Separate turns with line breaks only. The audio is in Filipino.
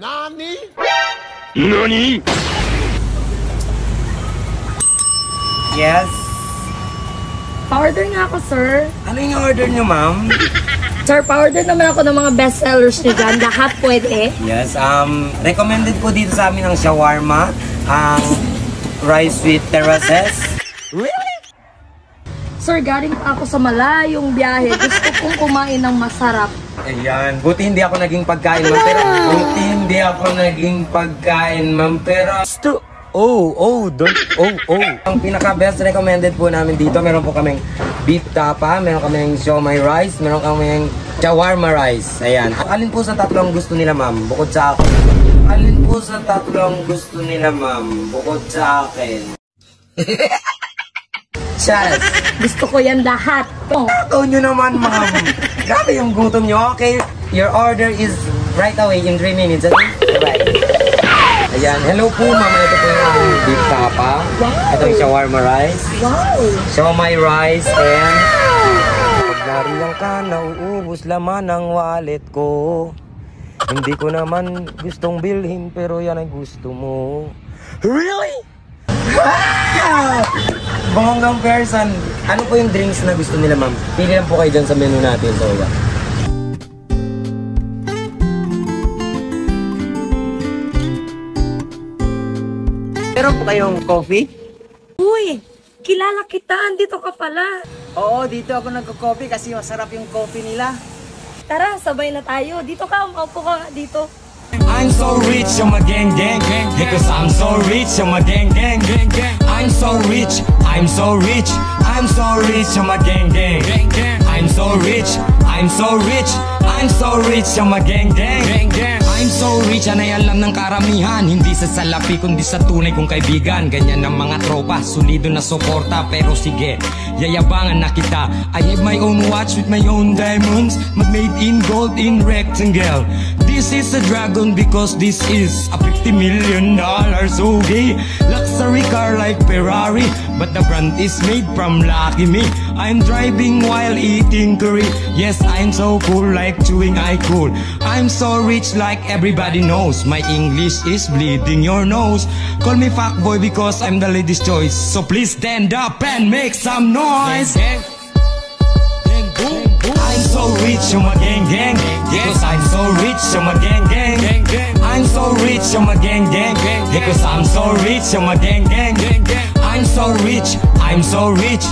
Nani?
Nani?
Yes?
Pa-order nga ako, sir.
Ano yung order nyo, ma'am?
Sir, pa-order naman ako ng mga bestsellers nyo dyan. Lahat pwede.
Yes, recommended po dito sa amin ang shawarma, ang rice with terraces.
Really?
Sir, galing pa ako sa malayong biyahe. Gusto kong kumain ng masarap.
Ayan, buti hindi ako naging pagkain, ma'am, pero buti hindi ako naging pagkain, ma'am, pero ang pinaka-best recommended po namin dito, meron po kaming beef tapa, meron kaming siomai rice, meron kaming shawarma rice. Ayan. Alin po sa tatlong gusto nila, ma'am? Bukod sa akin. Alin po sa tatlong gusto nila, ma'am? Bukod sa akin. Charles.
Gusto ko yan lahat.
Ito nyo naman, ma'am. Grabe yung gutom nyo. Okay, your order is right away in 3 minutes. Right. Ayan, hello po, ma'am. Ito po yung beef tapa.
Wow.
Ito yung shawarma rice.
Wow!
Siomai rice and... Pag nariyan ka, nauubos laman ang wallet ko. Hindi ko naman gustong bilhin, pero yan ay gusto mo. Really? Bonggang person. Ano po yung drinks na gusto nila, ma'am? Pili lang po kayo dyan sa menu natin. So, yeah. Meron po kayong coffee?
Uy! Kilala kita. Andito ka pala.
Oo, dito ako nagko-coffee kasi masarap yung coffee nila.
Tara, sabay na tayo. Dito ka. Maupo ka nga dito.
I'm so rich, I'm a gang gang gang. Because I'm so rich, I'm a gang gang gang gang. I'm so rich, I'm so rich, I'm so rich, I'm a gang gang gang gang. I'm so rich, I'm so rich, I'm so rich, I'm a gang gang gang gang. I'm so rich, anay alam ng karamihan. Hindi sa salapi kundi sa tunay kong kaibigan. Ganyan ang mga tropa, solido na suporta. Pero sige, yayabangan na kita. I have my own watch with my own diamonds, made in gold in rectangle. This is a dragon because this is a $50 million okay. Luxury car like Ferrari, but the brand is made from Lucky Me. I'm driving while eating curry. Yes, I'm so cool like chewing I cool. I'm so rich like everybody knows. My English is bleeding your nose. Call me fuckboy because I'm the lady's choice. So please stand up and make some noise. I'm so rich, I'm a gang gang. Because I'm so rich, I'm a gang gang. I'm so rich, I'm a gang gang. Because I'm so rich, I'm a gang gang. I'm so rich, I'm so rich,